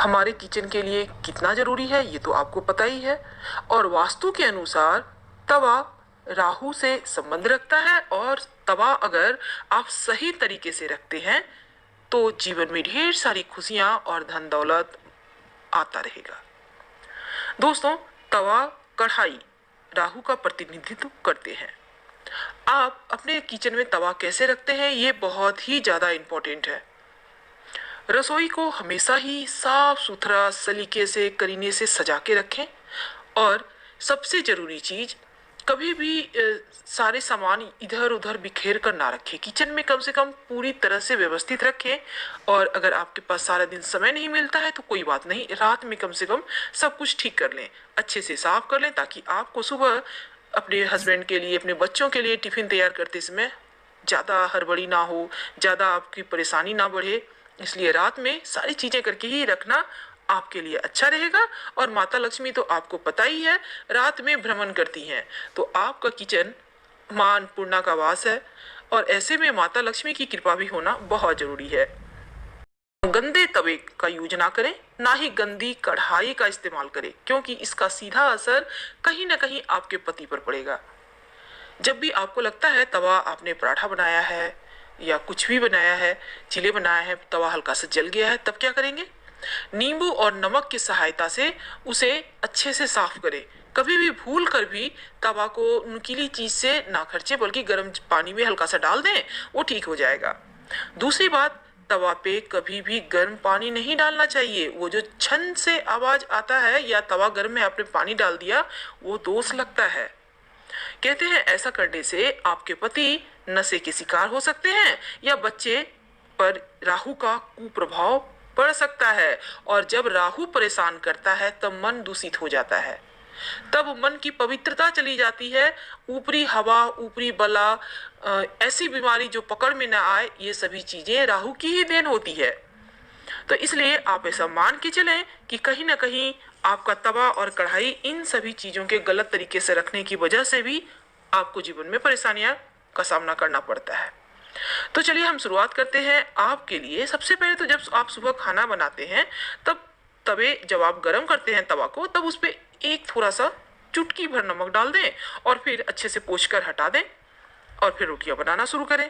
हमारे किचन के लिए कितना जरूरी है ये तो आपको पता ही है। और वास्तु के अनुसार तवा राहु से संबंध रखता है, और तवा अगर आप सही तरीके से रखते हैं तो जीवन में ढेर सारी खुशियां और धन दौलत आता रहेगा। दोस्तों, तवा कढ़ाई राहु का प्रतिनिधित्व करते हैं। आप अपने किचन में तवा कैसे रखते हैं ये बहुत ही ज्यादा इंपॉर्टेंट है। रसोई को हमेशा ही साफ सुथरा सलीके से करीने से सजा के रखें, और सबसे जरूरी चीज, कभी भी सारे सामान इधर उधर बिखेर कर ना रखें। किचन में कम से कम पूरी तरह से व्यवस्थित रखें। और अगर आपके पास सारा दिन समय नहीं मिलता है तो कोई बात नहीं, रात में कम से कम सब कुछ ठीक कर लें, अच्छे से साफ कर लें, ताकि आपको सुबह अपने हस्बैंड के लिए, अपने बच्चों के लिए टिफिन तैयार करते समय ज़्यादा हड़बड़ी ना हो, ज़्यादा आपकी परेशानी ना बढ़े। इसलिए रात में सारी चीज़ें करके ही रखना आपके लिए अच्छा रहेगा। और माता लक्ष्मी तो आपको पता ही है, रात में भ्रमण करती हैं, तो आपका किचन मां अन्नपूर्णा का वास है, और ऐसे में माता लक्ष्मी की कृपा भी होना बहुत जरूरी है। गंदे तवे का यूज ना करें, ना ही गंदी कढ़ाई का इस्तेमाल करें, क्योंकि इसका सीधा असर कहीं ना कहीं आपके पति पर पड़ेगा। जब भी आपको लगता है तवा, आपने पराठा बनाया है या कुछ भी बनाया है, चिले बनाया है, तवा हल्का सा जल गया है, तब क्या करेंगे? नींबू और नमक की सहायता से उसे अच्छे से साफ करें। कभी भी भूल कर भी तवा को नुकीली चीज से ना खर्चे, बल्कि गर्म पानी में हल्का सा डाल दें, वो ठीक हो जाएगा। दूसरी बात, तवा पे कभी भी गर्म पानी नहीं डालना चाहिए। वो जो छन से आवाज आता है या तवा गर्म है आपने पानी डाल दिया, वो दोष लगता है। कहते हैं ऐसा करने से आपके पति नशे के शिकार हो सकते हैं, या बच्चे पर राहु का कुप्रभाव पड़ सकता है। और जब राहु परेशान करता है तब मन दूषित हो जाता है, तब मन की पवित्रता चली जाती है। ऊपरी हवा, ऊपरी बला, ऐसी बीमारी जो पकड़ में ना आए, ये सभी चीजें राहु की ही देन होती है। तो इसलिए आप ऐसा मान के चलें कि कहीं ना कहीं आपका तवा और कढ़ाई इन सभी चीजों के गलत तरीके से रखने की वजह से भी आपको जीवन में परेशानियां का सामना करना पड़ता है। तो चलिए हम शुरुआत करते हैं। आपके लिए सबसे पहले तो जब आप सुबह खाना बनाते हैं, तब तवे जब आप गर्म करते हैं तवा को, तब उस पर एक थोड़ा सा चुटकी भर नमक डाल दें, और फिर अच्छे से पोंछ कर हटा दें, और फिर रोटियां बनाना शुरू करें।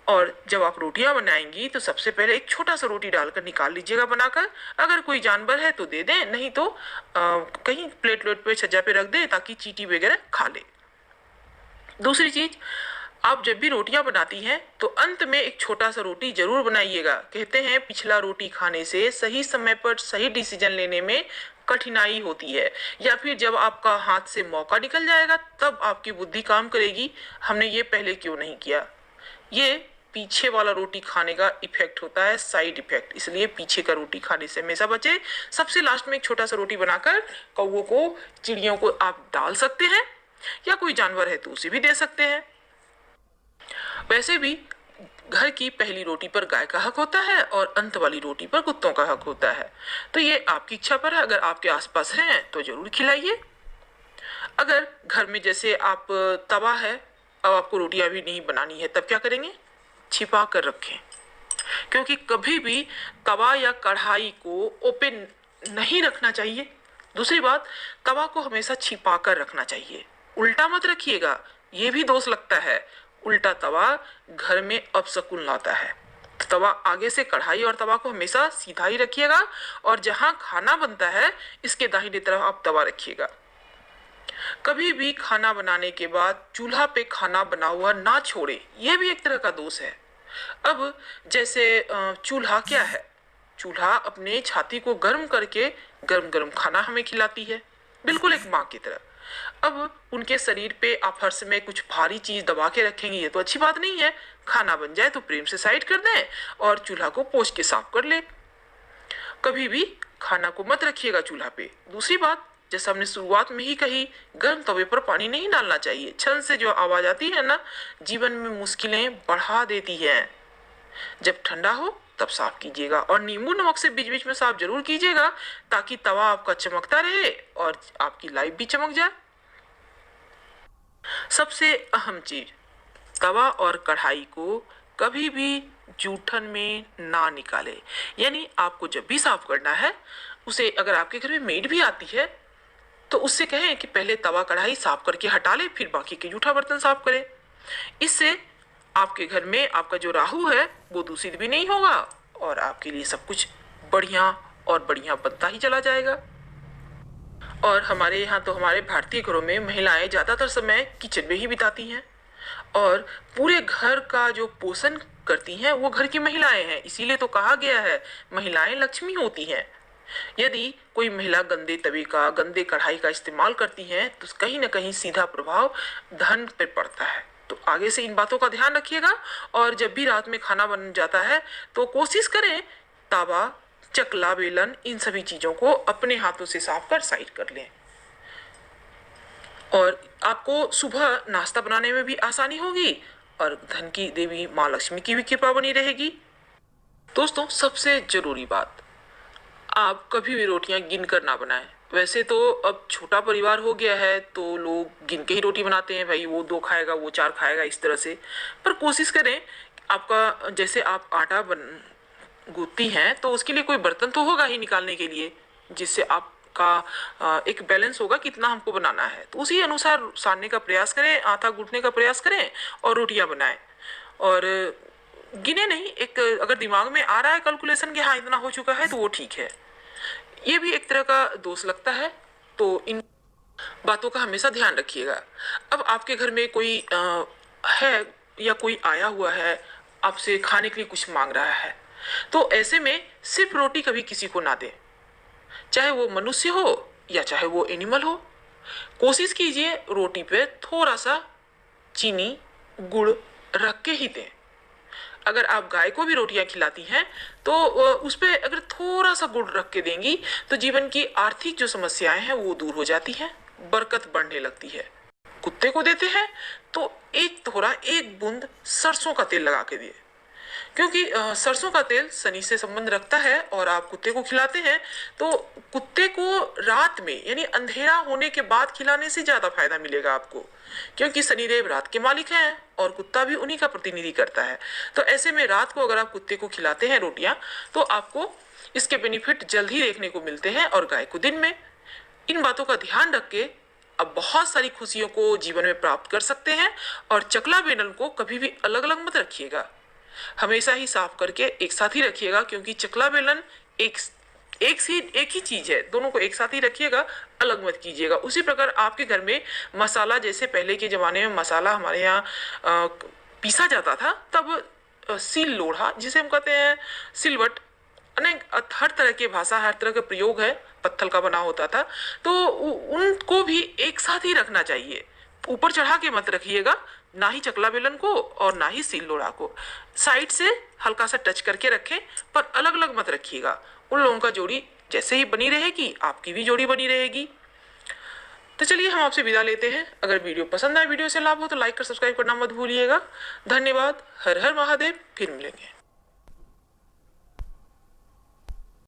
और जब आप रोटियां बनाएंगी तो सबसे पहले एक छोटा सा रोटी डालकर निकाल लीजिएगा बनाकर। अगर कोई जानवर है तो दे दें, नहीं तो कहीं प्लेट वेट पे छज्जा पे रख दें, ताकि चींटी वगैरह खा ले। दूसरी चीज, आप जब भी रोटियां बनाती हैं तो अंत में एक छोटा सा रोटी जरूर बनाइएगा। कहते हैं पिछला रोटी खाने से सही समय पर सही डिसीजन लेने में कठिनाई होती है, या फिर जब आपका हाथ से मौका निकल जाएगा तब आपकी बुद्धि काम करेगी, हमने ये पहले क्यों नहीं किया। ये पीछे वाला रोटी खाने का इफेक्ट होता है, साइड इफेक्ट। इसलिए पीछे का रोटी खाने से हमेशा बचे। सबसे लास्ट में एक छोटा सा रोटी बनाकर कौवों को, चिड़ियों को आप डाल सकते हैं, या कोई जानवर है तो उसे भी दे सकते हैं। वैसे भी घर की पहली रोटी पर गाय का हक होता है, और अंत वाली रोटी पर कुत्तों का हक होता है। तो ये आपकी इच्छा पर है, अगर आपके आसपास हैं तो जरूर खिलाइए। अगर घर में जैसे आप तवा है, अब आपको रोटियां भी नहीं बनानी है, तब क्या करेंगे? छिपा कर रखें, क्योंकि कभी भी तवा या कढ़ाई को ओपन नहीं रखना चाहिए। दूसरी बात, तवा को हमेशा छिपा कर रखना चाहिए, उल्टा मत रखिएगा, ये भी दोष लगता है। उल्टा तवा घर में अपशकुन लाता है। तवा आगे से कढ़ाई और तवा को हमेशा सीधा ही रखिएगा, और जहां खाना बनता है इसके दाहिने तरफ आप तवा रखिएगा। कभी भी खाना बनाने के बाद चूल्हा पे खाना बना हुआ ना छोड़े, यह भी एक तरह का दोष है। अब जैसे चूल्हा क्या है? चूल्हा अपने छाती को गर्म करके गर्म गर्म खाना हमें खिलाती है, बिल्कुल एक माँ की तरह। अब उनके शरीर पे आप हर समय कुछ भारी चीज दबा के रखेंगे, ये तो अच्छी बात नहीं है। खाना बन जाए तो प्रेम से साइड कर दें और चूल्हा को पोंछ के साफ कर ले। कभी भी खाना को मत रखिएगा चूल्हा पे। दूसरी बात, जैसा हमने शुरुआत में ही कही, गर्म तवे पर पानी नहीं डालना चाहिए। छन से जो आवाज आती है ना, जीवन में मुश्किलें बढ़ा देती है। जब ठंडा हो तब साफ कीजिएगा, और नींबू नमक से बीच बीच में साफ जरूर कीजिएगा, ताकि तवा आपका चमकता रहे और आपकी लाइफ भी चमक जाए। सबसे अहम चीज, तवा और कढ़ाई को कभी भी जूठन में ना निकाले। यानी आपको जब भी साफ करना है उसे, अगर आपके घर में मेड भी आती है तो उससे कहें कि पहले तवा कढ़ाई साफ करके हटा ले, फिर बाकी के जूठा बर्तन साफ करे। इससे आपके घर में आपका जो राहु है वो दूषित भी नहीं होगा और आपके लिए सब कुछ बढ़िया और बढ़िया बनता ही चला जाएगा। और हमारे यहाँ तो, हमारे भारतीय घरों में महिलाएं ज्यादातर समय किचन में ही बिताती हैं और पूरे घर का जो पोषण करती हैं वो घर की महिलाएं हैं। इसीलिए तो कहा गया है महिलाएं लक्ष्मी होती हैं। यदि कोई महिला गंदे तवे का, गंदे कढ़ाई का इस्तेमाल करती है तो कहीं ना कहीं सीधा प्रभाव धन पर पड़ता है। तो आगे से इन बातों का ध्यान रखिएगा और जब भी रात में खाना बन जाता है तो कोशिश करें तावा, चकला, बेलन, इन सभी चीजों को अपने हाथों से साफ कर साइड कर लें और आपको सुबह नाश्ता बनाने में भी आसानी होगी और धन की देवी माँ लक्ष्मी की भी कृपा बनी रहेगी। दोस्तों, सबसे जरूरी बात, आप कभी भी रोटियां गिन कर ना बनाएं। वैसे तो अब छोटा परिवार हो गया है तो लोग गिन के ही रोटी बनाते हैं, भाई वो 2 खाएगा, वो 4 खाएगा, इस तरह से। पर कोशिश करें, आपका जैसे आप आटा गूंथती हैं तो उसके लिए कोई बर्तन तो होगा ही निकालने के लिए, जिससे आपका एक बैलेंस होगा कितना हमको बनाना है, तो उसी अनुसार सानने का प्रयास करें, आटा गूंथने का प्रयास करें और रोटियां बनाएं। और गिने नहीं, एक अगर दिमाग में आ रहा है कैलकुलेशन कि हाँ इतना हो चुका है तो वो ठीक है। ये भी एक तरह का दोष लगता है, तो इन बातों का हमेशा ध्यान रखिएगा। अब आपके घर में कोई है या कोई आया हुआ है, आपसे खाने के लिए कुछ मांग रहा है, तो ऐसे में सिर्फ रोटी कभी किसी को ना दें, चाहे वो मनुष्य हो या चाहे वो एनिमल हो। कोशिश कीजिए रोटी पे थोड़ा सा चीनी, गुड़ रख के ही दें। अगर आप गाय को भी रोटियां खिलाती हैं तो उस पे अगर थोड़ा सा गुड़ रख के देंगी तो जीवन की आर्थिक जो समस्याएं हैं वो दूर हो जाती हैं, बरकत बढ़ने लगती है। कुत्ते को देते हैं तो एक बूंद सरसों का तेल लगा के दिए, क्योंकि सरसों का तेल शनि से संबंध रखता है और आप कुत्ते को खिलाते हैं तो कुत्ते को रात में यानी अंधेरा होने के बाद खिलाने से ज्यादा फायदा मिलेगा आपको, क्योंकि शनिदेव रात के मालिक हैं और कुत्ता भी उन्हीं का प्रतिनिधि करता है। तो ऐसे में रात को अगर आप कुत्ते को खिलाते हैं रोटियां तो आपको इसके बेनिफिट जल्द ही देखने को मिलते हैं और गाय को दिन में। इन बातों का ध्यान रख के अब बहुत सारी खुशियों को जीवन में प्राप्त कर सकते हैं। और चकला बेलन को कभी भी अलग अलग मत रखिएगा, हमेशा ही साफ करके एक साथ ही रखिएगा, क्योंकि चकला बेलन एक ही चीज है, दोनों को एक साथ ही रखिएगा, अलग मत कीजिएगा। उसी प्रकार आपके घर में मसाला, जैसे पहले के जमाने में मसाला हमारे यहाँ पीसा जाता था, तब सील लोढ़ा जिसे हम कहते हैं सिलवट, अनेक हर तरह की भाषा, हर तरह का प्रयोग है, पत्थर का बना होता था, तो उनको भी एक साथ ही रखना चाहिए। ऊपर चढ़ा के मत रखिएगा, ना ही चकला बेलन को और ना ही सील लोढ़ा को, साइड से हल्का सा टच करके रखें, पर अलग अलग मत रखिएगा। उन लोगों का जोड़ी जैसे ही बनी रहेगी आपकी भी जोड़ी बनी रहेगी। तो चलिए हम आपसे विदा लेते हैं। अगर वीडियो पसंद आए, वीडियो से लाभ हो तो लाइक कर सब्सक्राइब करना मत भूलिएगा। धन्यवाद। हर हर महादेव। फिर मिलेंगे।